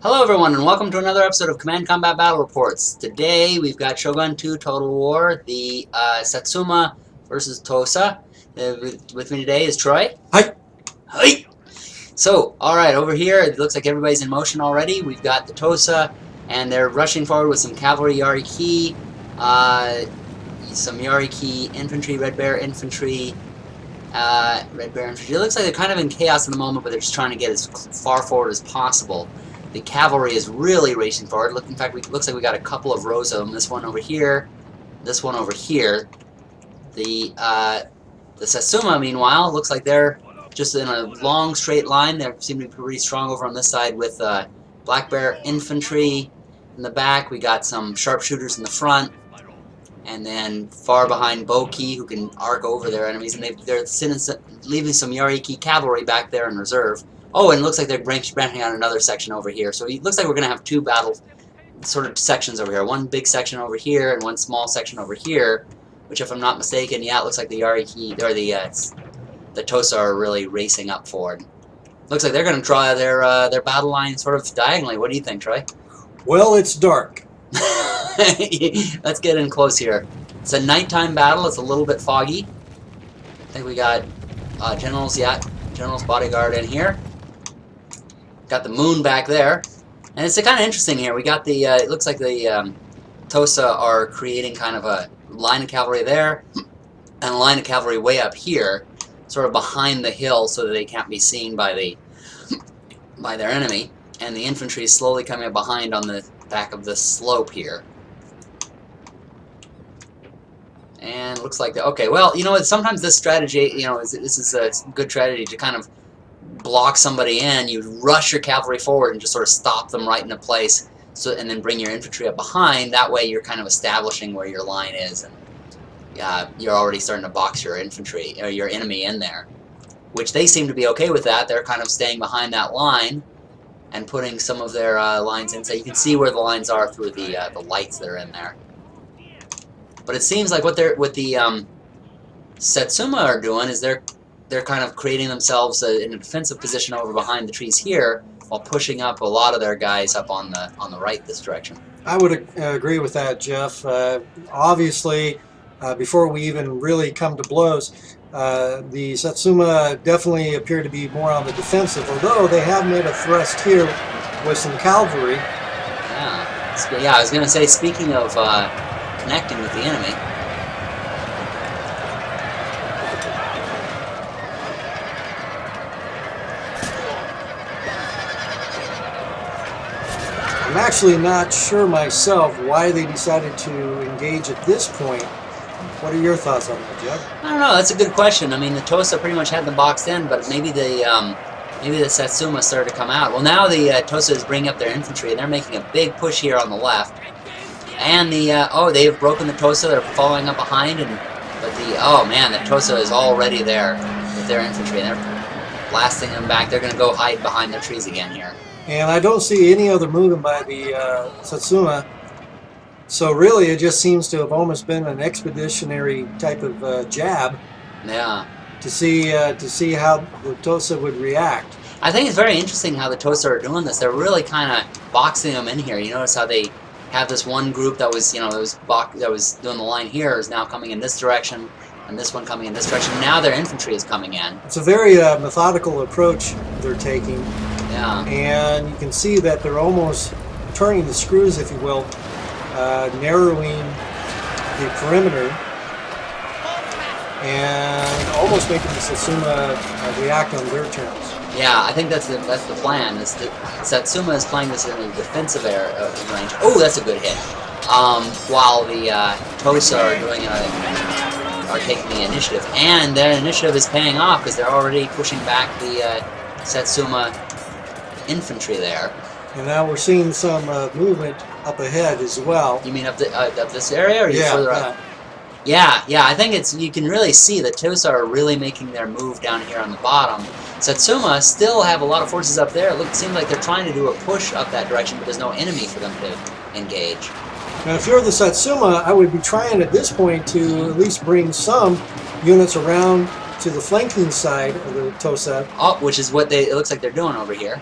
Hello everyone and welcome to another episode of Command Combat Battle Reports. Today we've got Shogun 2 Total War, the Satsuma versus Tosa. With me today is Troy. Hi. Hi. So, alright, over here it looks like everybody's in motion already. We've got the Tosa and they're rushing forward with some cavalry Yariki, some Yariki infantry, Red Bear infantry. It looks like they're kind of in chaos at the moment, but they're just trying to get as far forward as possible. The cavalry is really racing forward. Look, in fact, it looks like we got a couple of rows of them. This one over here, this one over here. The Satsuma, meanwhile, looks like they're just in a long straight line. They seem to be pretty strong over on this side with Black Bear infantry in the back. We got some sharpshooters in the front. And then far behind Boki, who can arc over their enemies, and they're leaving some Yariki cavalry back there in reserve. Oh, and it looks like they're branching out another section over here. So it looks like we're going to have two battle sort of sections over here. One big section over here and one small section over here, which, if I'm not mistaken, yeah, it looks like the Yariki or the Tosa are really racing up forward. Looks like they're going to draw their battle line sort of diagonally. What do you think, Troy? Well, it's dark. Let's get in close here. It's a nighttime battle. It's a little bit foggy. I think we got General's bodyguard in here. Got the moon back there. And it's kind of interesting here. We got the, it looks like the Tosa are creating kind of a line of cavalry there and a line of cavalry way up here, sort of behind the hill so that they can't be seen by their enemy. And the infantry is slowly coming up behind on the back of this slope here. And it looks like okay, well, you know what, sometimes this strategy, you know, this is a good strategy to kind of block somebody in. You rush your cavalry forward and just sort of stop them right into place, and then bring your infantry up behind. That way you're kind of establishing where your line is, and you're already starting to box your infantry, or your enemy in there. Which they seem to be okay with that. They're kind of staying behind that line and putting some of their lines in, so you can see where the lines are through the lights that are in there. But it seems like what the Satsuma are doing is they're kind of creating themselves in a defensive position over behind the trees here, while pushing up a lot of their guys up on the right this direction. I would agree with that, Jeff. Obviously, before we even really come to blows, the Satsuma definitely appear to be more on the defensive, although they have made a thrust here with some cavalry. Yeah, I was going to say, speaking of connecting with the enemy. I'm actually not sure myself why they decided to engage at this point. What are your thoughts on that, Jeff? I don't know. That's a good question. I mean, the Tosa pretty much had them boxed in, but maybe the Satsuma started to come out. Well, now the Tosa is bringing up their infantry, and they're making a big push here on the left. And they have broken the Tosa. They're following up behind, but the Tosa is already there with their infantry, and they're blasting them back. They're going to go hide behind their trees again here. And I don't see any other movement by the Satsuma. So really, it just seems to have almost been an expeditionary type of jab. Yeah. To see how the Tosa would react. I think it's very interesting how the Tosa are doing this. They're really kind of boxing them in here. You notice how they have this one group that was, that was doing the line here is now coming in this direction, and this one coming in this direction. Now their infantry is coming in. It's a very methodical approach they're taking. Yeah. And you can see that they're almost turning the screws, if you will, narrowing the perimeter and almost making the Satsuma react on their terms. Yeah, I think that's the plan. Satsuma is playing this in a defensive range. Oh, that's a good hit. While the Tosa are taking the initiative, and their initiative is paying off because they're already pushing back the Satsuma infantry there. And now we're seeing some movement up ahead as well. You mean up this area, or are you further up? Yeah, I think you can really see the Tosa are really making their move down here on the bottom. Satsuma still have a lot of forces up there. It seems like they're trying to do a push up that direction, but there's no enemy for them to engage. Now, if you're the Satsuma, I would be trying at this point to at least bring some units around to the flanking side of the Tosa. Oh, which is what it looks like they're doing over here.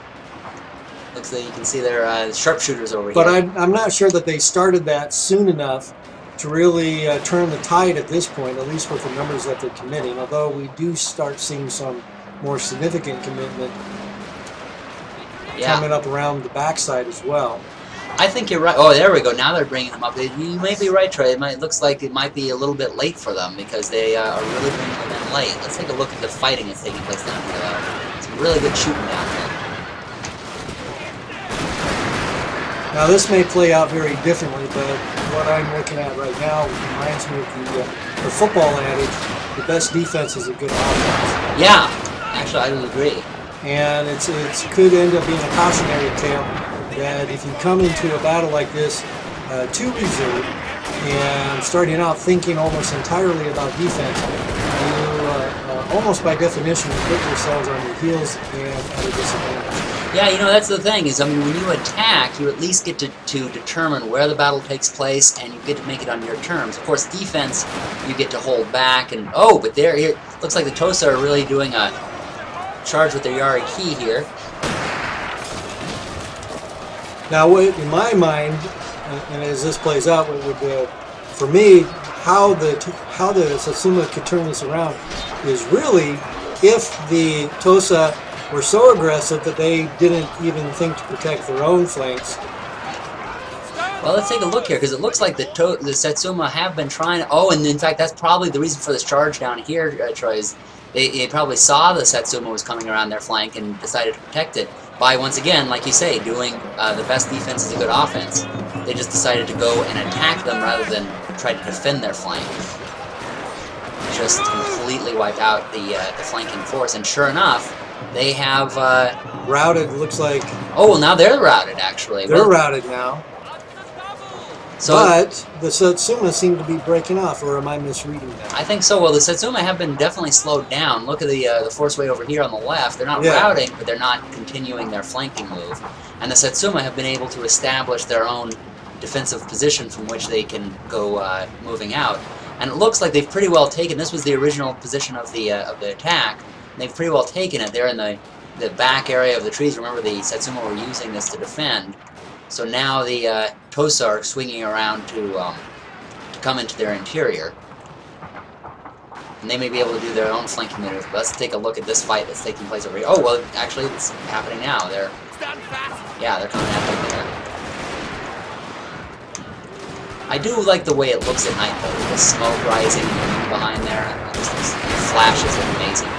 Looks like you can see their sharpshooters over But here. I'm not sure that they started that soon enough to really turn the tide at this point, at least with the numbers that they're committing, although we do start seeing some more significant commitment coming up around the backside as well. I think you're right. Oh, there we go. Now they're bringing them up. You may be right, Trey. It looks like it might be a little bit late for them because they are really bringing them in late. Let's take a look at the fighting that's taking place down here, though. Some really good shooting down here. Now this may play out very differently, but what I'm looking at right now reminds me of the football adage, the best defense is a good offense. Yeah, actually I would agree. And it could end up being a cautionary tale that if you come into a battle like this too reserved and starting out thinking almost entirely about defense, you almost by definition put yourselves on your heels and at a disadvantage. Yeah, you know, that's the thing, is, I mean, when you attack, you at least get to determine where the battle takes place, and you get to make it on your terms. Of course, defense, you get to hold back, and, oh, but here, looks like the Tosa are really doing a charge with their Yari Ki here. Now, in my mind, and as this plays out, for me, how the Satsuma could turn this around is really if the Tosa were so aggressive that they didn't even think to protect their own flanks. Well, let's take a look here, because it looks like the Satsuma have been trying to... Oh, and in fact, that's probably the reason for this charge down here, Troy, is they probably saw the Satsuma was coming around their flank and decided to protect it by, once again, like you say, doing the best defense is a good offense. They just decided to go and attack them rather than try to defend their flank. Just completely wiped out the flanking force, and sure enough, they have... routed, looks like... Oh, well, now they're routed, actually. They're routed now. So, but the Satsuma seem to be breaking off, or am I misreading that? I think so. Well, the Satsuma have been definitely slowed down. Look at the force way over here on the left. They're not routing, but they're not continuing their flanking move. And the Satsuma have been able to establish their own defensive position from which they can go moving out. And it looks like they've pretty well taken... This was the original position of the attack. They've pretty well taken it. They're in the back area of the trees. Remember, the Satsuma were using this to defend. So now the Tosa are swinging around to come into their interior. And they may be able to do their own flanking maneuver. But let's take a look at this fight that's taking place over here. Oh, well, actually, it's happening now. They're coming after there. I do like the way it looks at night, though. The smoke rising behind there. Just these flashes are amazing.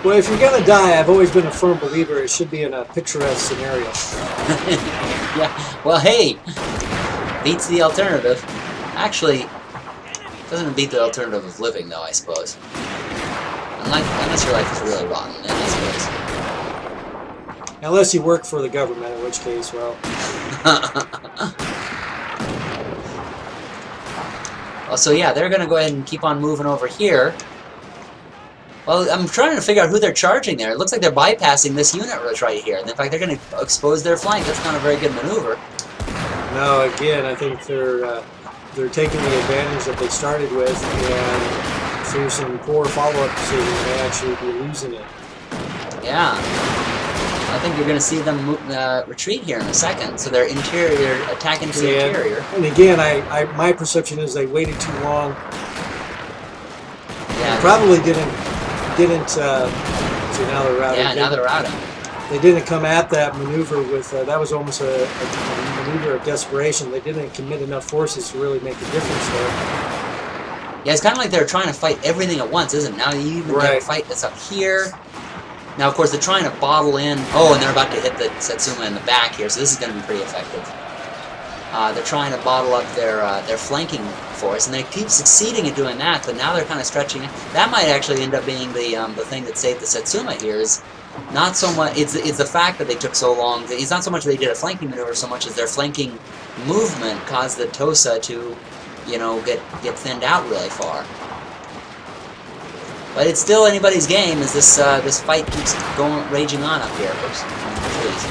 Well, if you're going to die, I've always been a firm believer it should be in a picturesque scenario. Yeah, well, hey, beats the alternative. Actually, doesn't beat the alternative of living, though, I suppose. Unless your life is really rotten, then I suppose. Unless you work for the government, in which case, well... Well, so yeah, they're going to go ahead and keep on moving over here. Well, I'm trying to figure out who they're charging there. It looks like they're bypassing this unit right here. And in fact, they're going to expose their flank. That's not a very good maneuver. No, again, I think they're taking the advantage that they started with, and through some poor follow-up decisions, they actually be losing it. Yeah. I think you're going to see them retreat here in a second. So their interior, attack into the interior. And again, my perception is they waited too long. Yeah. They probably didn't. See, now they're routing. Yeah, now they're routing. They didn't come at that maneuver with. That was almost a maneuver of desperation. They didn't commit enough forces to really make a difference there. Yeah, it's kind of like they're trying to fight everything at once, isn't it? Now you even have a fight that's up here. Now, of course, they're trying to bottle in... Oh, and they're about to hit the Satsuma in the back here, so this is going to be pretty effective. They're trying to bottle up their flanking force, and they keep succeeding at doing that, but now they're kind of stretching it. That might actually end up being the thing that saved the Satsuma here, is not so much... It's the fact that they took so long. It's not so much they did a flanking maneuver so much as their flanking movement caused the Tosa to, you know, get thinned out really far. But it's still anybody's game as this fight keeps raging on up here. Oops, please.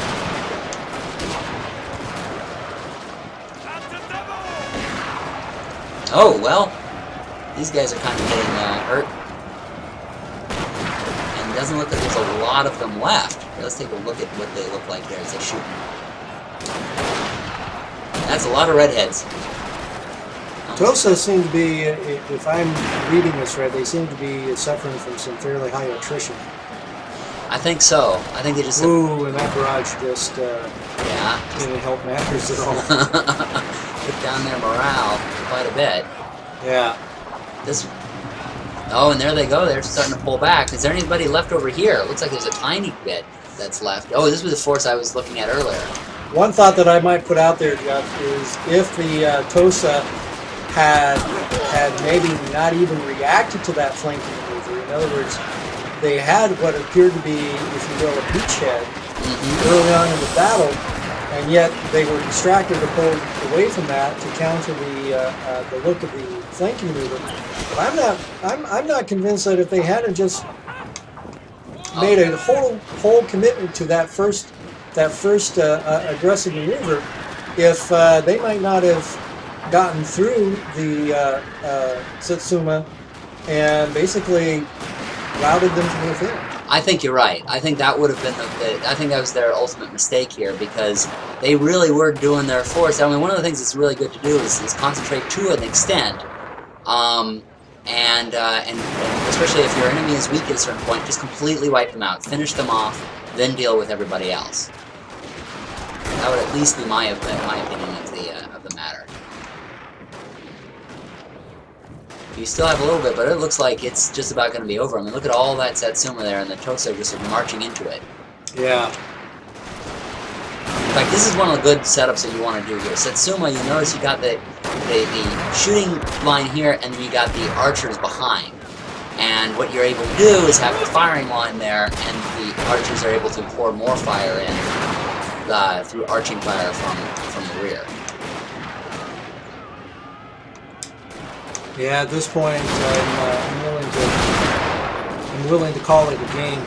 Oh, well, these guys are kind of getting hurt. And it doesn't look like there's a lot of them left. Let's take a look at what they look like there as they're shooting. That's a lot of redheads. Tosa seem to be, if I'm reading this right, they seem to be suffering from some fairly high attrition. I think so. I think they just... Ooh, and that barrage just yeah. didn't help matters at all. Put down their morale quite a bit. Yeah. This... Oh, and there they go. They're starting to pull back. Is there anybody left over here? It looks like there's a tiny bit that's left. Oh, this was the force I was looking at earlier. One thought that I might put out there, Jeff, is if the Tosa had maybe not even reacted to that flanking maneuver. In other words, they had what appeared to be, if you will, a beachhead early on in the battle, and yet they were distracted or pulled away from that to counter the look of the flanking maneuver. But I'm not convinced that if they hadn't just made a whole commitment to that first aggressive maneuver, if they might not have gotten through the Satsuma and basically routed them from within. I think you're right. I think that would have been I think that was their ultimate mistake here, because they really were doing their force. I mean, one of the things that's really good to do is concentrate to an extent, and especially if your enemy is weak at a certain point, just completely wipe them out, finish them off, then deal with everybody else. That would at least be my opinion of the matter. You still have a little bit, but it looks like it's just about going to be over. I mean, look at all that Satsuma there, and the Tosa just marching into it. Yeah. In fact, this is one of the good setups that you want to do here. Satsuma, you notice you got the shooting line here, and then you got the archers behind. And what you're able to do is have the firing line there, and the archers are able to pour more fire in through arching fire from the rear. Yeah, at this point, I'm willing to call it a game.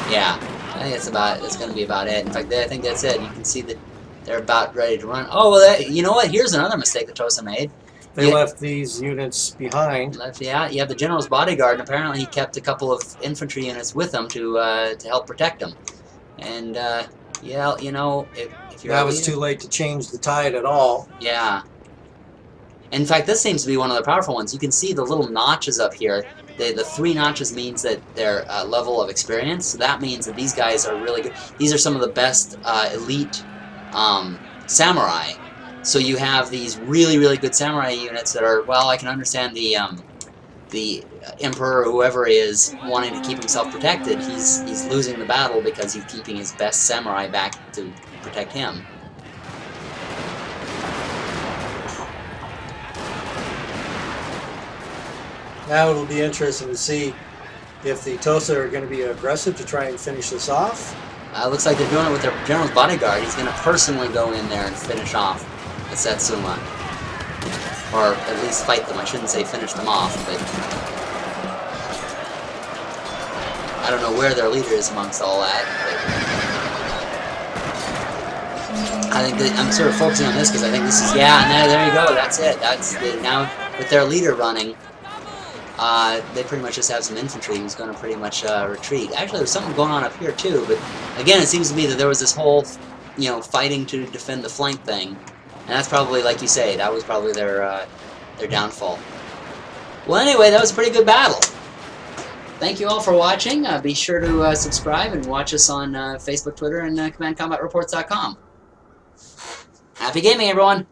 Yeah, I think that's going to be about it. In fact, I think that's it. You can see that they're about ready to run. Oh, well, you know what? Here's another mistake that Tosa made. They left these units behind. Yeah, you have the general's bodyguard, and apparently he kept a couple of infantry units with him to help protect him. And yeah, you know, if you're that was too late to change the tide at all. Yeah. In fact, this seems to be one of the powerful ones. You can see the little notches up here. The 3 notches means that their level of experience. So that means that these guys are really good. These are some of the best elite samurai. So you have these really, really good samurai units that are, well, I can understand the emperor or whoever is wanting to keep himself protected. He's losing the battle because he's keeping his best samurai back to protect him. Now it'll be interesting to see if the Tosa are going to be aggressive to try and finish this off. Looks like they're doing it with their general's bodyguard. He's going to personally go in there and finish off the Satsuma. Or at least fight them. I shouldn't say finish them off, but I don't know where their leader is amongst all that. But I think that I'm sort of focusing on this because I think this is, yeah, and there you go. That's it. Now with their leader running, they pretty much just have some infantry who's going to pretty much retreat. Actually, there's something going on up here too, but again, it seems to me that there was this whole, you know, fighting to defend the flank thing, and that's probably, like you say, that was probably their downfall. Well, anyway, that was a pretty good battle. Thank you all for watching. Be sure to subscribe and watch us on Facebook, Twitter, and CommandCombatReports.com. Happy gaming, everyone!